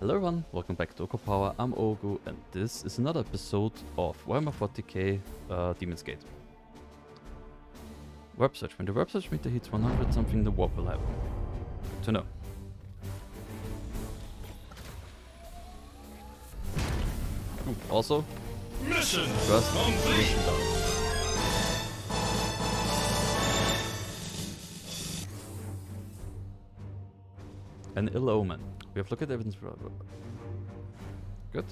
Hello everyone, welcome back to Oghupower. I'm Oghu, and this is another episode of Warhammer 40k Demon's Gate. Warp Search. When the Warp Search meter hits 100 something, the warp will happen. Good to know. Ooh, also, Mission first complete. mission done. An ill omen. We have looked at evidence for... Good.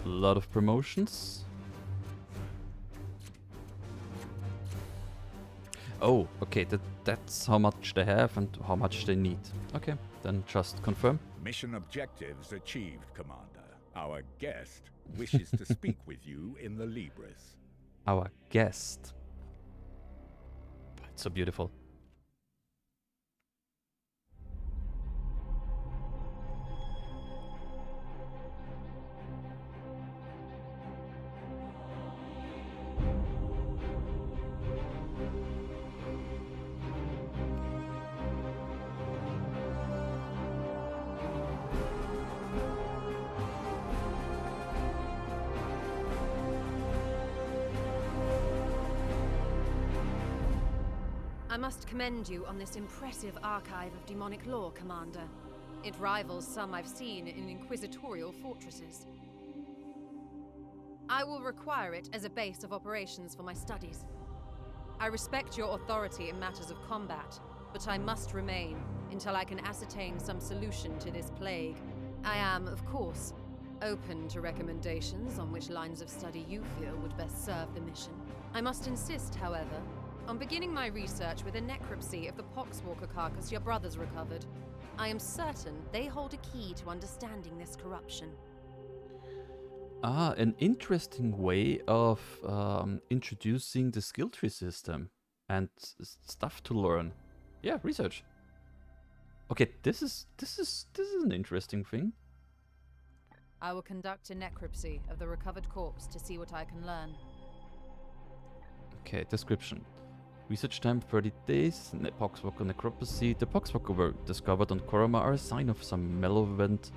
A lot of promotions. Oh, okay, that's how much they have and how much they need. Okay, then just confirm. Mission objectives achieved, Commander. Our guest wishes to speak with you in the Libris. Our guest. It's so beautiful. I must commend you on this impressive archive of demonic lore, Commander. It rivals some I've seen in inquisitorial fortresses. I will require it as a base of operations for my studies. I respect your authority in matters of combat, but I must remain until I can ascertain some solution to this plague. I am, of course, open to recommendations on which lines of study you feel would best serve the mission. I must insist, however, on beginning my research with a necropsy of the Poxwalker carcass your brothers recovered. I am certain they hold a key to understanding this corruption. Ah, an interesting way of introducing the skill tree system and stuff to learn. Yeah, research. Okay, this is an interesting thing. I will conduct a necropsy of the recovered corpse to see what I can learn. Okay, description. Research time 30 days, Poxwalker necropsy. The Poxwalker were discovered on Korama are a sign of some malevolent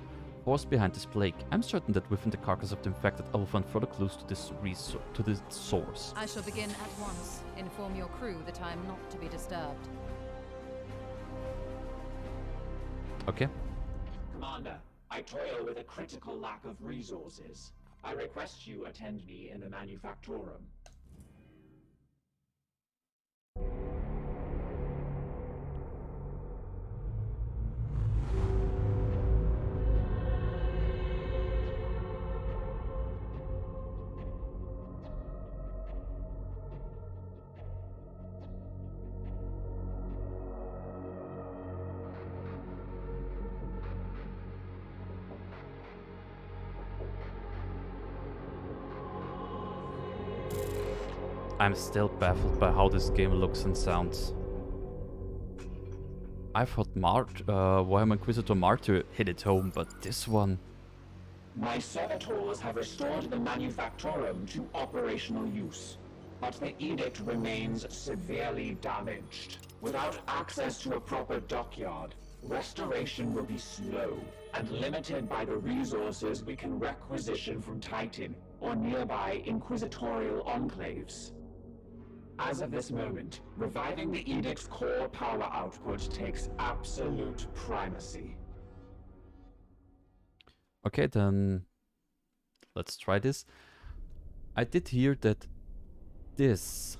force behind this plague. I'm certain that within the carcass of the infected I will find further clues to this source. I shall begin at once. Inform your crew that I am not to be disturbed. Okay. Commander, I toil with a critical lack of resources. I request you attend me in the Manufactorum. I'm still baffled by how this game looks and sounds. I thought Warhammer Inquisitor Martyr hit it home, but this one... My servitors have restored the Manufactorum to operational use, but the edict remains severely damaged. Without access to a proper dockyard, restoration will be slow and limited by the resources we can requisition from Titan or nearby inquisitorial enclaves. As of this moment, reviving the Edict's core power output takes absolute primacy. Okay, then let's try this. I did hear that this...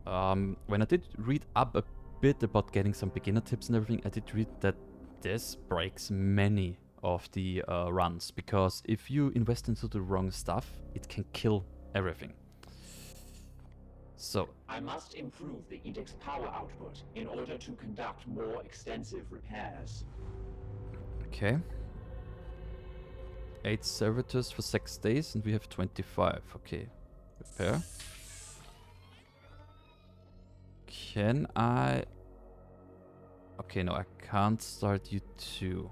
when I did read up a bit about getting some beginner tips and everything, I did read that this breaks many of the runs, because if you invest into the wrong stuff, it can kill everything. So I must improve the Edict's power output in order to conduct more extensive repairs. okay. 8 servitors for 6 days, and we have 25. Okay. Repair. Can I... Okay, no, I can't start you too.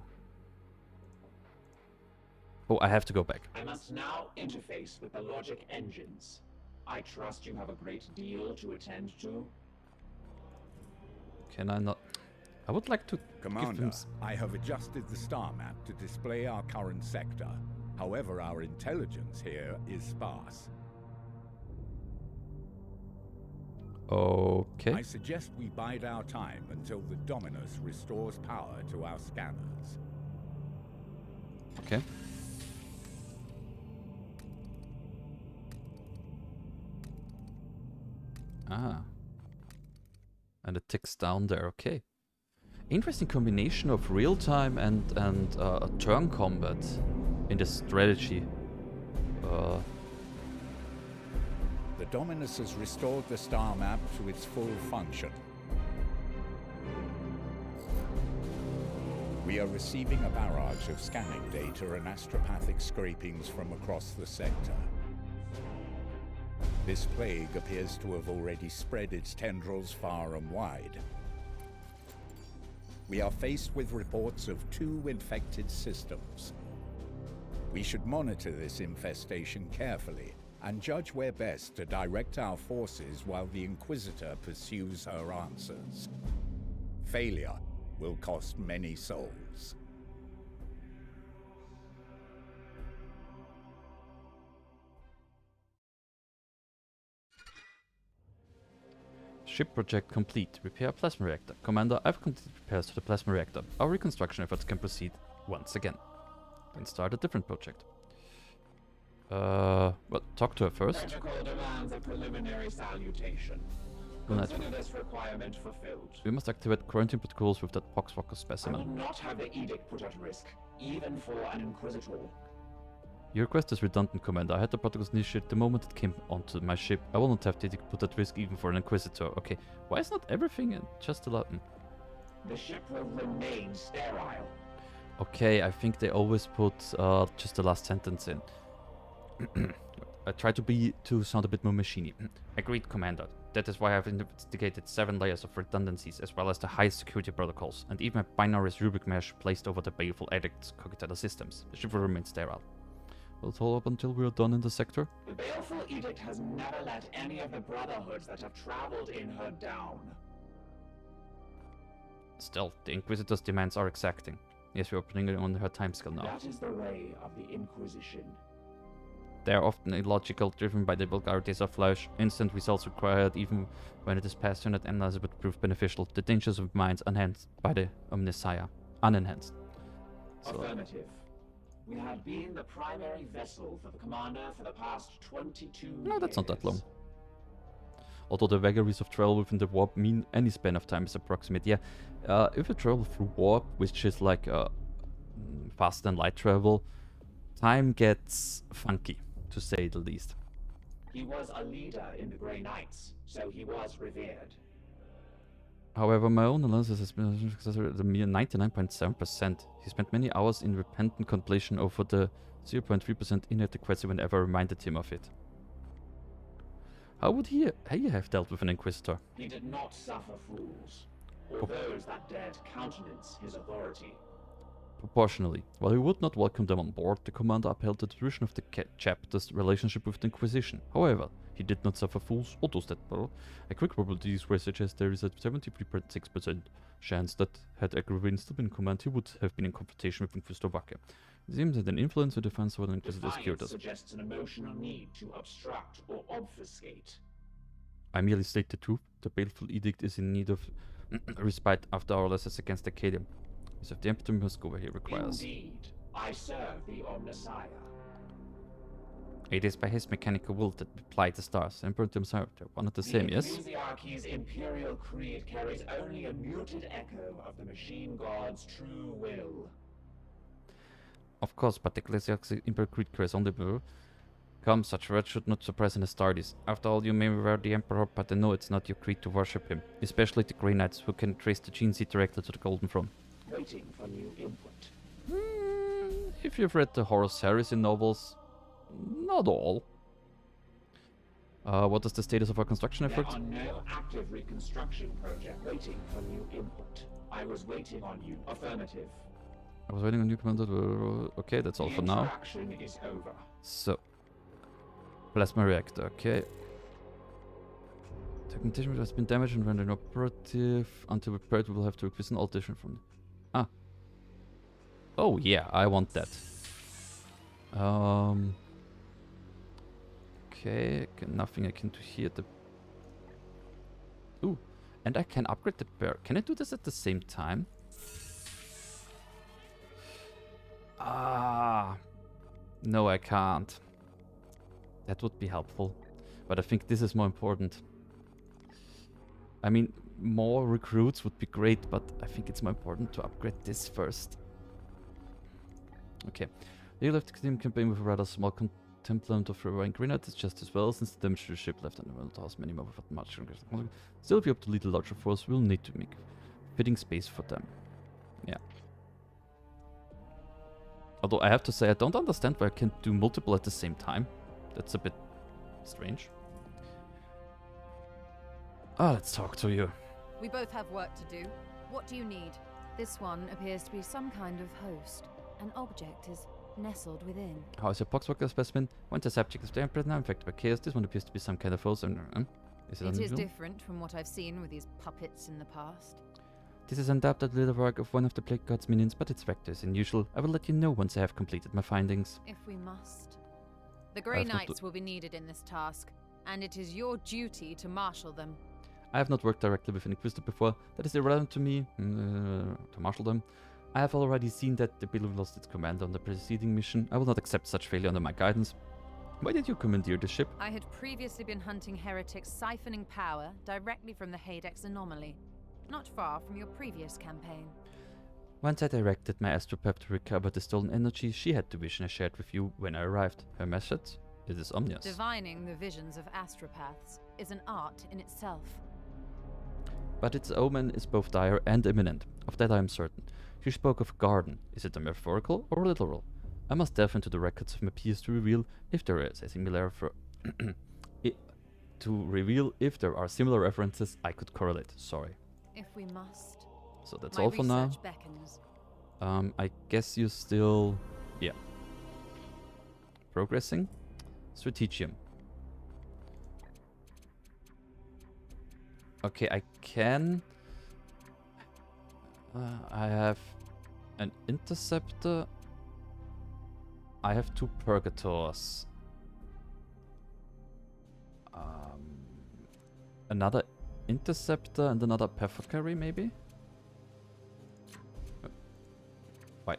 Oh, I have to go back. I must now interface with the logic engines. I trust you have a great deal to attend to. Can I not... I would like to give Commander, them... I have adjusted the star map to display our current sector. However, our intelligence here is sparse. Okay. I suggest we bide our time until the Dominus restores power to our scanners. Okay. Ah. And it ticks down there, okay. Interesting combination of real-time and turn combat in the strategy. The Dominus has restored the star map to its full function. We are receiving a barrage of scanning data and astropathic scrapings from across the sector. This plague appears to have already spread its tendrils far and wide. We are faced with reports of 2 infected systems. We should monitor this infestation carefully and judge where best to direct our forces while the Inquisitor pursues her answers. Failure will cost many souls. Ship project complete. Repair plasma reactor. Commander, I've completed repairs to the plasma reactor. Our reconstruction efforts can proceed once again. Then start a different project. Well, talk to her first. Protocol demands a preliminary salutation. Well, that's Consider this requirement fulfilled. We must activate quarantine protocols with that poxwalker I will specimen. not have the edict put at risk, even for an Inquisitor. Your request is redundant, Commander. I had the protocols initiated the moment it came onto my ship. I will not have the edict put at risk even for an Inquisitor. Okay, why is not everything just allowed? The ship will remain sterile. Okay, I think they always put just the last sentence in. I try to sound a bit more machiney. Agreed, Commander. That is why I've investigated 7 layers of redundancies as well as the highest security protocols, and even a binary Rubik mesh placed over the baleful edict's cogitator systems. The ship will remain sterile. We'll follow up until we are done in the sector. The baleful edict has never let any of the brotherhoods that have traveled in her down. Still, the Inquisitor's demands are exacting. Yes, we are putting it on her timescale now. That is the way of the Inquisition. They are often illogical, driven by the vulgarities of flesh. Instant results required, even when it is passionate and as it would prove beneficial. The dangers of minds enhanced by the Omnissiah. Unenhanced. So, Affirmative. We have been the primary vessel for the Commander for the past 22 years. no, that's not that long. Although the vagaries of travel within the warp mean any span of time is approximate. Yeah, if you travel through warp, which is like faster than light travel, time gets funky, to say the least. He was a leader in the Grey Knights, so he was revered. However, my own analysis has been a mere 99.7%. He spent many hours in repentant contemplation over the 0.3% inadequacy whenever I reminded him of it. How would he have dealt with an Inquisitor? He did not suffer fools, or those that dared countenance his authority. Proportionally. While he would not welcome them on board, the commander upheld the tradition of the chapter's relationship with the Inquisition. However, he did not suffer fools or those that were. A quick probability where suggests there is a 73.6% chance that had Agravain still been in command, he would have been in confrontation with Inquisitor Wacker. It seems that an influence or defense over the Inquisitor's cured us. Suggests an emotional need to obstruct or obfuscate. I merely state the truth. The baleful edict is in need of respite after our lessons against Acadium. As if the Emperor must go where he requires. Indeed, I serve the Omnissiah. It is by his mechanical will that we apply the stars. Emperor and Messiah are one and the same, yes? The Ecclesiarchy's imperial creed carries only a muted echo of the machine god's true will. Of course, but the Ecclesiarchy's imperial creed carries only will. Come, such words should not surprise an Astartes. After all, you may revere the Emperor, but I know it's not your creed to worship him. Especially the Grey Knights, who can trace the gene seed directly to the Golden Throne. Waiting for new input. If you've read the Horus Heresy novels, not all. What is the status of our construction There efforts? are no active reconstruction projects. Waiting for new input. I was waiting on you. Affirmative. I was waiting on you, Commander. Okay, that's all for now. Interaction is over. So, plasma reactor, okay. Documentation has been damaged and rendered inoperative. Until repaired, we will have to request an alteration from... Ah. Oh, yeah, I want that. Okay, nothing I can do here. Ooh, and I can upgrade the bear. Can I do this at the same time? Ah, no, I can't. That would be helpful, but I think this is more important. I mean, more recruits would be great, but I think it's more important to upgrade this first. Okay, you left the team campaign with a rather small contingent of rewarding grenades just as well, since the damage to the ship left and will toss many more without much. Still, if you hope to lead a larger force, we'll need to make fitting space for them. Yeah. Although I have to say, I don't understand why I can't do multiple at the same time. That's a bit strange. Ah, let's talk to you. We both have work to do. What do you need? This one appears to be some kind of host. An object is nestled within. How is your poxwalker specimen? When the subject is now infected by chaos, this one appears to be some kind of host. Is it unusual? It is different from what I've seen with these puppets in the past. This is undoubtedly the work of one of the Plague God's minions, but its vector is unusual. I will let you know once I have completed my findings. If we must. The Grey Knights will be needed in this task, and it is your duty to marshal them. I have not worked directly with an Inquisitor before. That is irrelevant to me, to marshal them. I have already seen that the building lost its commander on the preceding mission. I will not accept such failure under my guidance. Why did you commandeer the ship? I had previously been hunting heretics siphoning power directly from the Hadex anomaly, not far from your previous campaign. Once I directed my astropep to recover the stolen energy, she had the vision I shared with you when I arrived. Her method? It is ominous. Divining the visions of astropaths is an art in itself. But its omen is both dire and imminent. Of that I am certain. You spoke of a garden. Is it a metaphorical or literal? I must delve into the records of my peers to reveal if there is a similar if there are similar references I could correlate. Sorry. If we must. So that's all for now. Beckons. I guess you still... Yeah. Progressing. Strategium. Okay, I can... I have an interceptor. I have 2 purgators. Another interceptor and another apothecary, maybe? Why?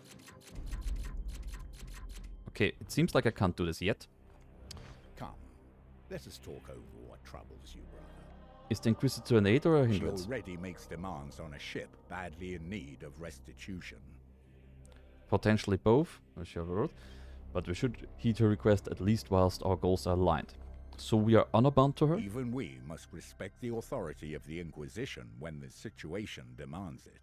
Okay, it seems like I can't do this yet. Come, let us talk over what troubles you, brother. Is the Inquisitor an aid or a She hindrance? already makes demands on a ship badly in need of restitution. Potentially both, but we should heed her request at least whilst our goals are aligned. So we are honor-bound to her? Even we must respect the authority of the Inquisition when the situation demands it.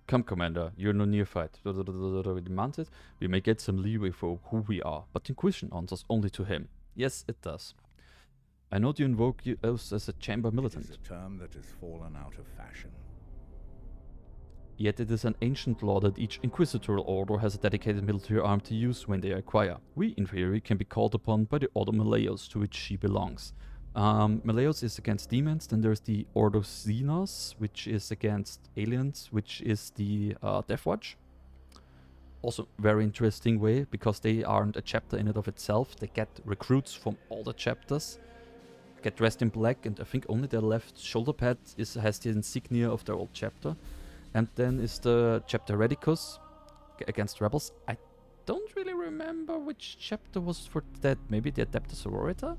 Come, Commander, you're no neophyte. We demand it. We may get some leeway for who we are, but Inquisition answers only to him. Yes, it does. I know you invoke us as a chamber militant. It is a term that has fallen out of fashion. Yet it is an ancient law that each inquisitorial order has a dedicated military arm to use when they acquire. We, in theory, can be called upon by the Order Maleos, to which she belongs. Maleos is against demons, then there's the Order Xenos, which is against aliens, which is the Death Watch. Also very interesting way, because they aren't a chapter in and of itself. They get recruits from all the chapters, get dressed in black, and I think only their left shoulder pad has the insignia of their old chapter. And then is the chapter Redicus against rebels. I don't really remember which chapter was for that. Maybe the Adeptus Sororita,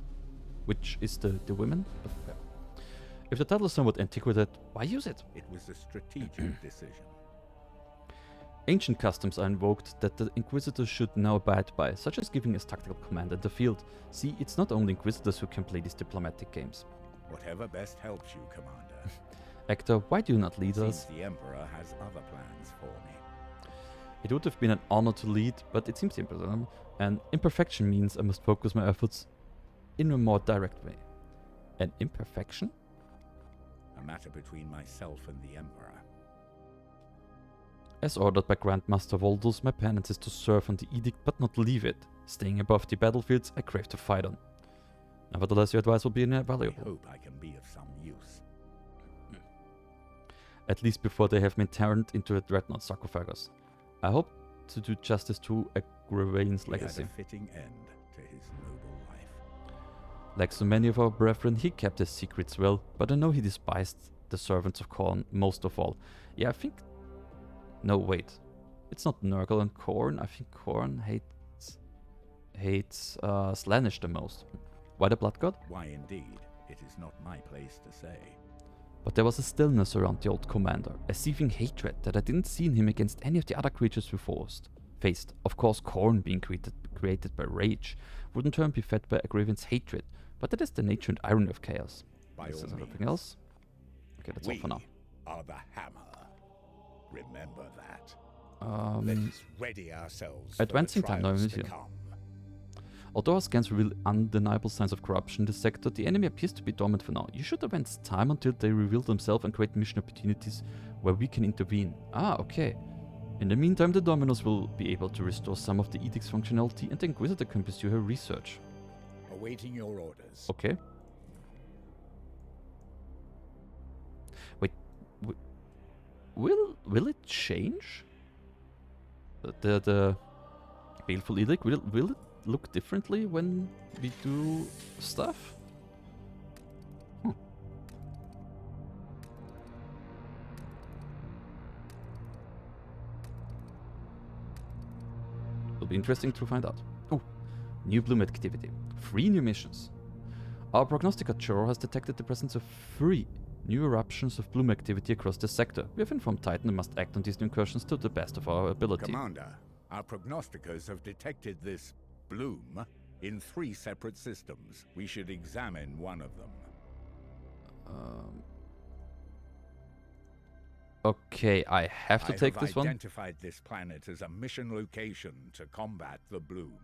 which is the women. But, yeah. If the title is somewhat antiquated, why use it? It was a strategic decision. Ancient customs are invoked that the Inquisitors should now abide by, such as giving us tactical command in the field. See, it's not only Inquisitors who can play these diplomatic games. Whatever best helps you, Commander. Hector, why do you not lead Seems us? the Emperor has other plans for me. It would have been an honor to lead, but it seems the Emperor, and imperfection means I must focus my efforts in a more direct way. An imperfection? A matter between myself and the Emperor. As ordered by Grandmaster Voldus, my penance is to serve on the edict but not leave it. Staying above the battlefields, I crave to fight on. Nevertheless, your advice will be I invaluable. hope I can be of some use. At least before they have been turned into a dreadnought sarcophagus. I hope to do justice to Agravain's He had legacy. a fitting end to his noble life. Like so many of our brethren, he kept his secrets well, but I know he despised the servants of Khorne most of all. Yeah, I think... No, wait. It's not Nurgle and Khorne. I think Khorne hates Slaanesh the most. Why the Blood God? Why indeed, it is not my place to say. But there was a stillness around the old commander, a seething hatred that I didn't see in him against any of the other creatures we faced. Of course, Khorne being created by rage wouldn't turn be fed by Agravain's hatred, but that is the nature and irony of chaos. By Is all there anything means. else? Okay, that's all We for now. are the hammer. Remember that. Um, Let us ready ourselves for the advancing time now trials is to here. come. Although our scans reveal undeniable signs of corruption in the sector, the enemy appears to be dormant for now. You should advance time until they reveal themselves and create mission opportunities where we can intervene. Ah, okay. In the meantime, the Dominus will be able to restore some of the Edict's functionality and the Inquisitor can pursue her research. Awaiting your orders. Okay. Wait, will it change? The Baleful Edict, will it look differently when we do stuff? It'll be interesting to find out. Oh, new bloom activity. 3 new missions. Our prognosticator has detected the presence of 3 new eruptions of bloom activity across the sector. We have informed Titan and must act on these new incursions to the best of our ability. Commander, our prognosticators have detected this bloom in 3 separate systems. We should examine one of them. Okay, I have to take this I one. have identified this planet as a mission location to combat the bloom.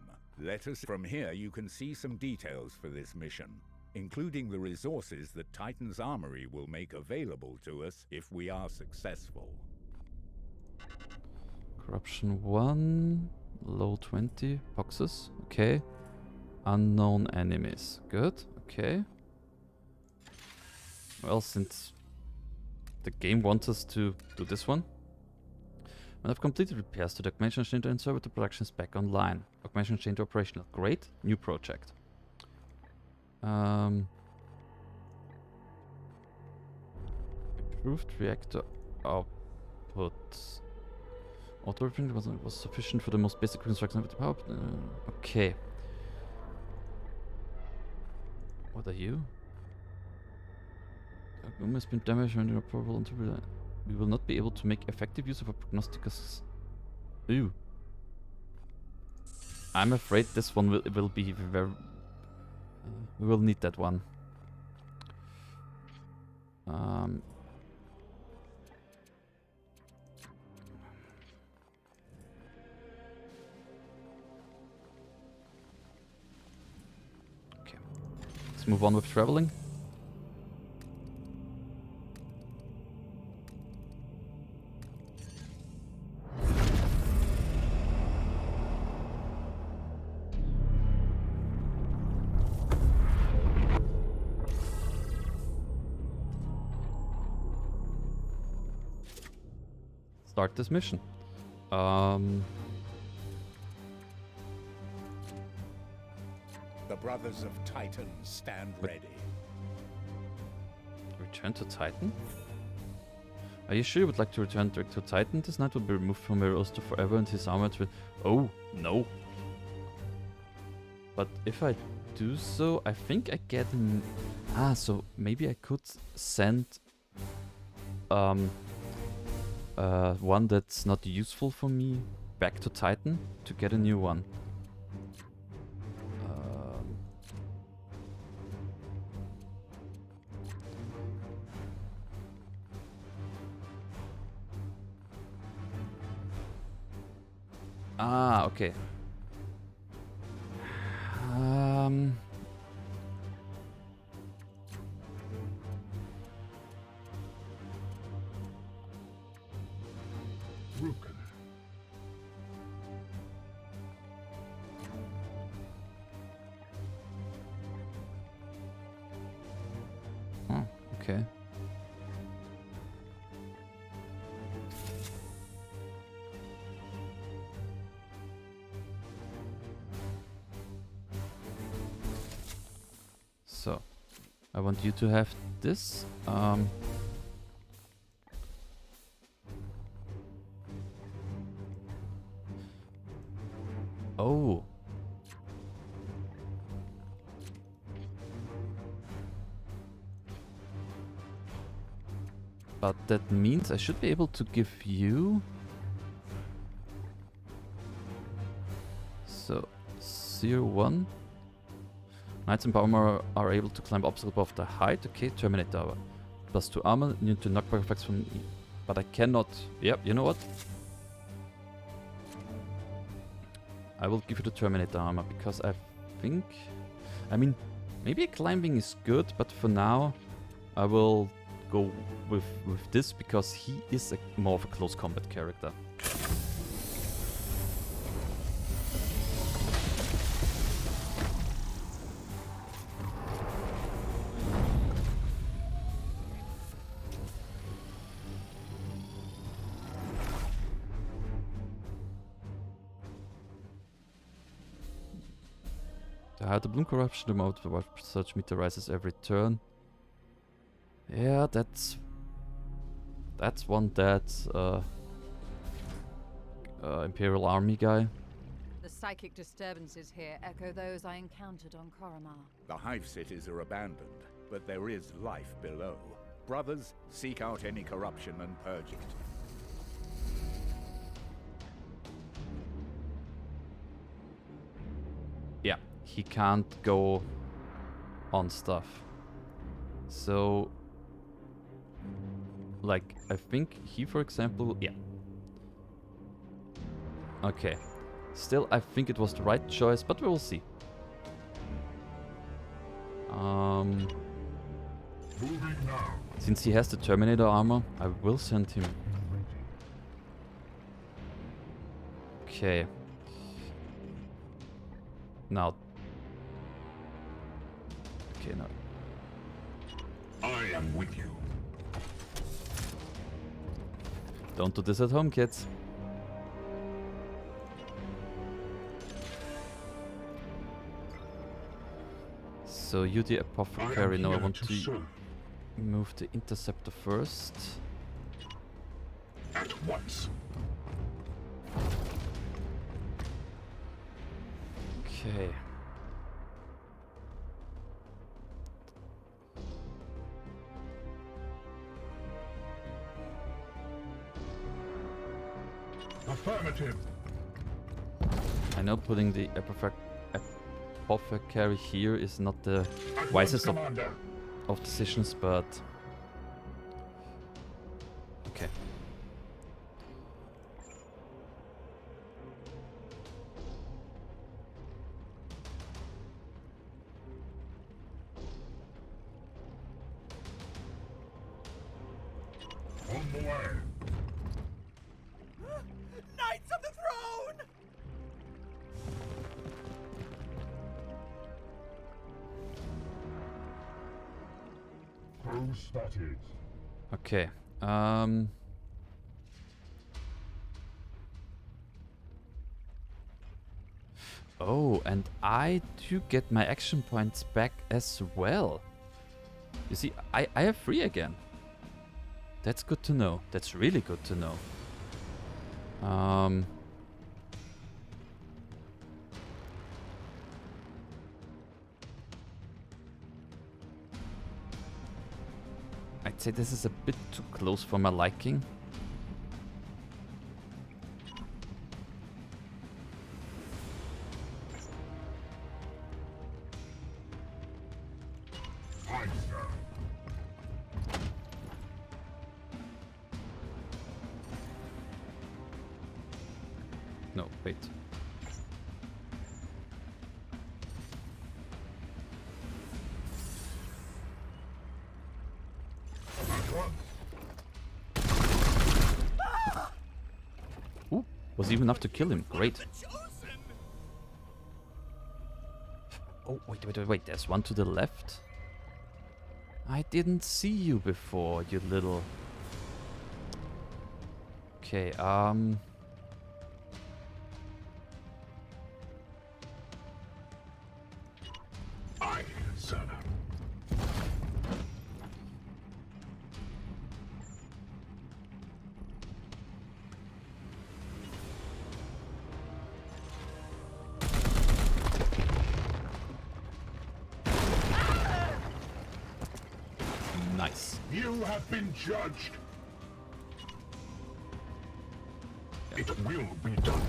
From here you can see some details for this mission, including the resources that Titan's armory will make available to us if we are successful. Corruption 1, low 20 boxes. Okay. Unknown enemies. Good. Okay. Well, since the game wants us to do this one. When I've completed repairs to the Augmentation Chamber and server, the production is back online. Augmentation Chamber operational. Great. New project. Improved reactor output. Auto reprint was sufficient for the most basic construction of the power. Okay. What are you? The room has been damaged and inoperable until we will not be able to make effective use of our prognosticus. Ooh. I'm afraid this one will be very... we will need that one. Okay. Let's move on with traveling. Start this mission. The Brothers of Titan stand ready. Return to Titan? Are you sure you would like to return direct to Titan? This knight will be removed from your roster forever and his armor will... Oh, no. But if I do so, I think I get an... Ah, so maybe I could send... one that's not useful for me back to Titan to get a new one. Ah, okay. Broken. Okay. So, I want you to have this. Oh. But that means I should be able to give you... So, 0-1. Knights in armor are able to climb obstacles above the height. Okay, Terminate Tower. +2 armor, immune to knockback effects from... But I cannot... Yep, you know what? I will give you the Terminator armor, because I think... I mean, maybe climbing is good, but for now I will go with this, because he is more of a close combat character. The bloom corruption, the amount of such meter rises every turn. Yeah, that's one that Imperial Army guy. The psychic disturbances here echo those I encountered on Koromar. The hive cities are abandoned, but there is life below. Brothers, seek out any corruption and purge it. Yeah, he can't go on stuff. So, like, I think he, for example, yeah. Okay. Still, I think it was the right choice, but we will see. Since he has the Terminator armor, I will send him. Okay. Now. Okay, now. I am with you. Don't do this at home, kids. So you the apothecary. Now I want to move the interceptor first. At once. Okay. Affirmative. I know putting the apothecary here is not the wisest of decisions, but okay. On the way. Knights of the Throne! Spotted. Okay. Oh, and I do get my action points back as well. You see, I have 3 again. That's good to know. That's really good to know. I'd say this is a bit too close for my liking. No, wait. Ooh, was even enough to kill him. Great. Oh, wait. There's one to the left. I didn't see you before, you little... Okay, Aye, sir. nice. You have been judged. It will be done.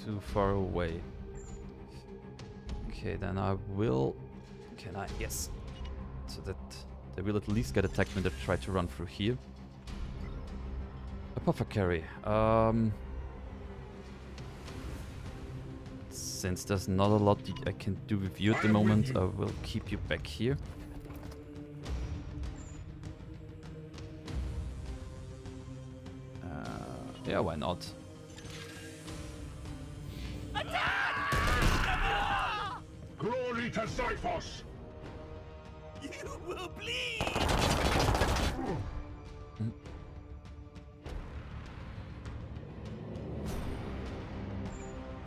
Too far away. Okay, then I will... Can I? Yes. So that they will at least get attacked when they try to run through here. Apothecary. Since there's not a lot I can do with you at the moment, I will keep you back here. Yeah, why not? Glory to Xiphos! You will bleed!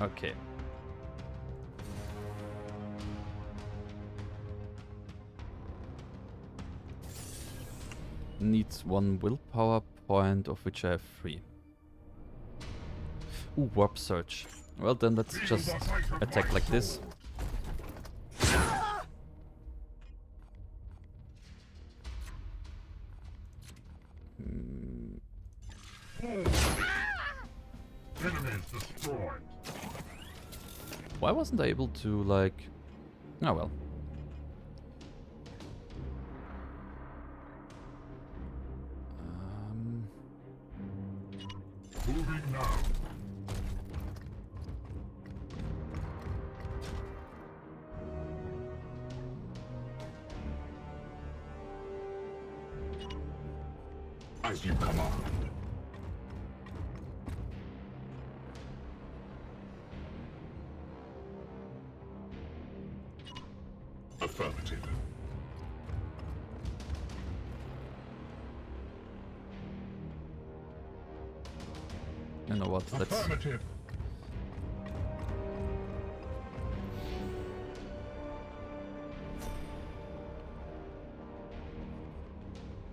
Okay. Needs 1 willpower point, of which I have 3. Ooh, warp surge. Well then, let's just attack like this. Enemies destroyed. Why wasn't I able to, like... Oh well. Moving now. As you command. Affirmative. You know what, let's... Affirmative.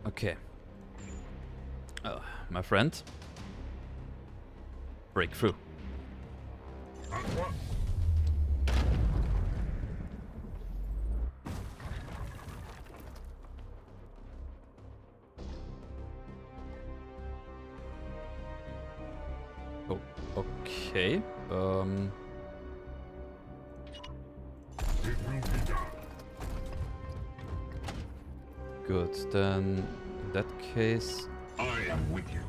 Okay. My friend. Breakthrough. At once. Oh, okay. It will be done. Good. Then, in that case... I am with you.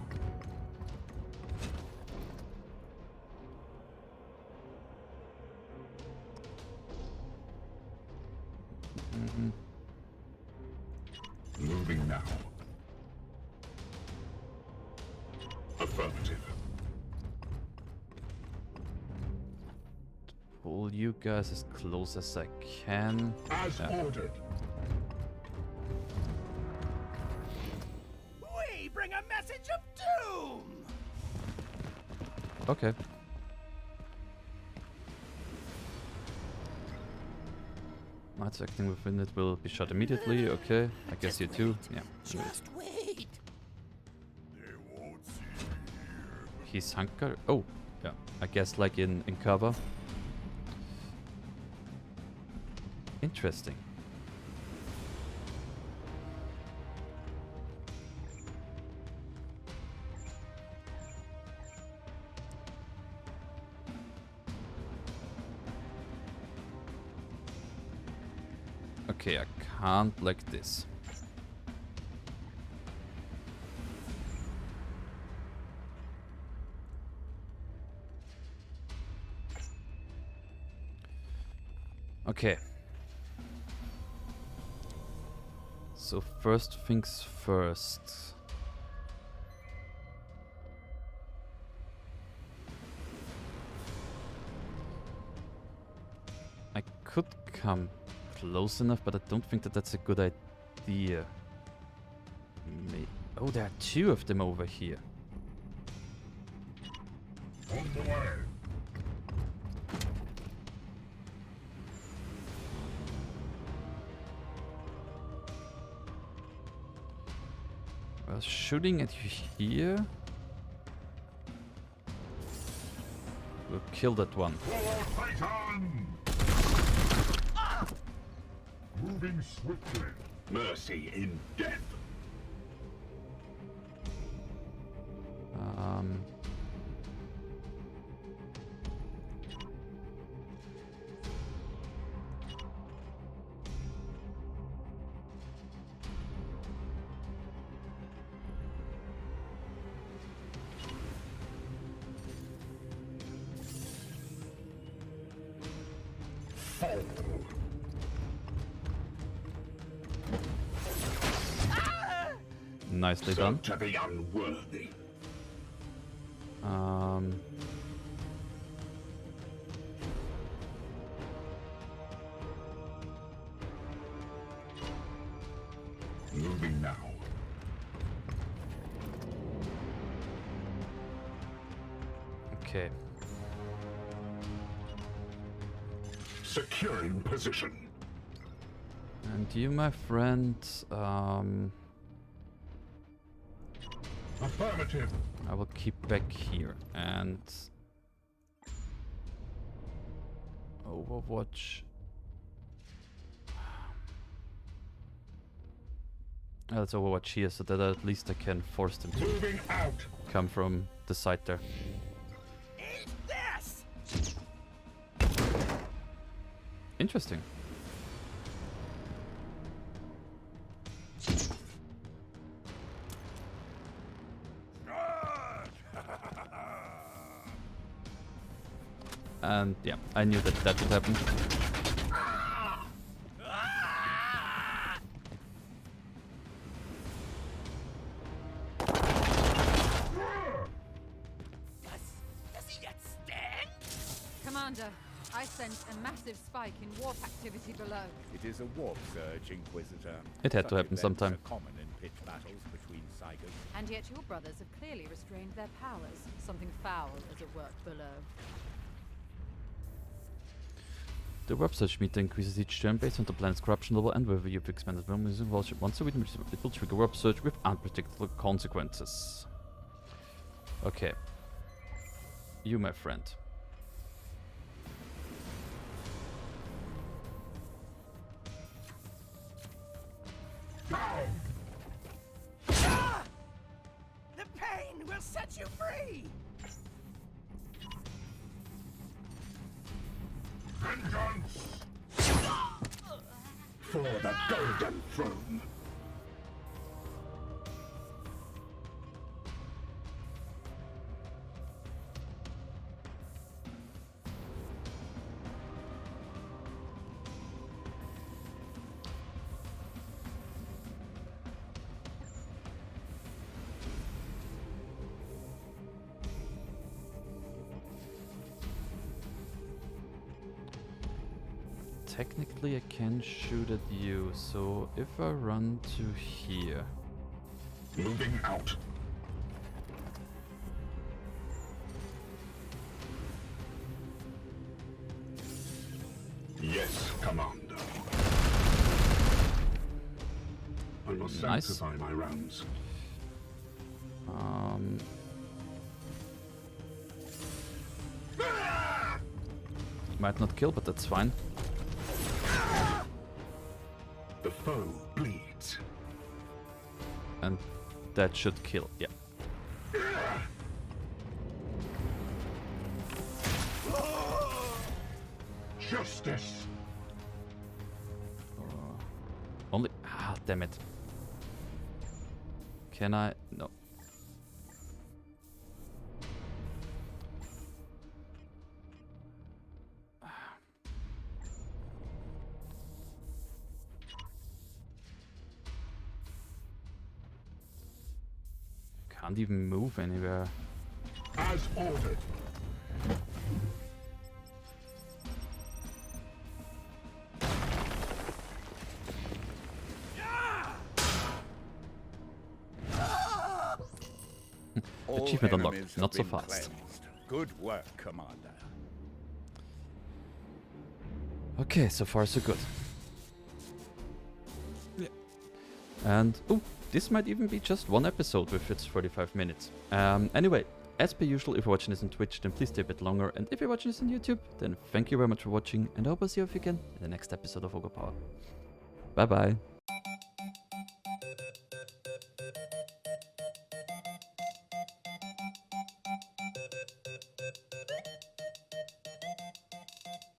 Moving now. Affirmative. Pull you guys as close as I can. As Yeah. ordered. We bring a message of doom! Okay. Knights acting within it will be shot immediately. Okay, I guess you too. Yeah. Just wait! He's hunker. Oh, yeah. I guess like in cover. Interesting. Okay, I can't like this. Okay. So first things first. could come close enough, but I don't think that that's a good idea. Oh, there are two of them over here. On the way. Well, shooting at you here. We'll kill that one. Forward, Titan! Moving swiftly. Mercy in death. Fall. Nicely done. To the unworthy. Moving now. Okay. Securing position. And you, my friend, Affirmative. I will keep back here and Overwatch. Let's Overwatch here so that at least I can force them to Moving out. come from the side there. Eat this! Interesting. And yeah, I knew that that would happen. Does he get stung? Commander, I sense a massive spike in warp activity below. It is a warp surge, Inquisitor. It had to Such happen events sometime. are common in pitch battles between Cygers. And yet your brothers have clearly restrained their powers. Something foul is at work below. The warp surge meter increases each turn based on the planet's corruption level and whether you've expanded realm using worship once a week. It will trigger warp surge with unpredictable consequences. Okay. You, my friend. Ah! The pain will set you free! Vengeance! For the Golden Throne! Technically I can shoot at you, so if I run to here... Moving out. Yes, Commander. I must Nice. sanctify my rounds. Might not kill, but that's fine. The foe bleeds. And that should kill, yeah. Justice. Only... Ah, damn it. Can I... No. Can't even move anywhere. As ordered. All Achievement unlocked. enemies have Not so been fast. cleansed. Good work, Commander. Okay, so far so good. And, oh, this might even be just one episode with its 45 minutes. Anyway, as per usual, if you're watching this on Twitch, then please stay a bit longer. And if you're watching this on YouTube, then thank you very much for watching. And I hope I'll see you again in the next episode of Oghupower. Bye bye.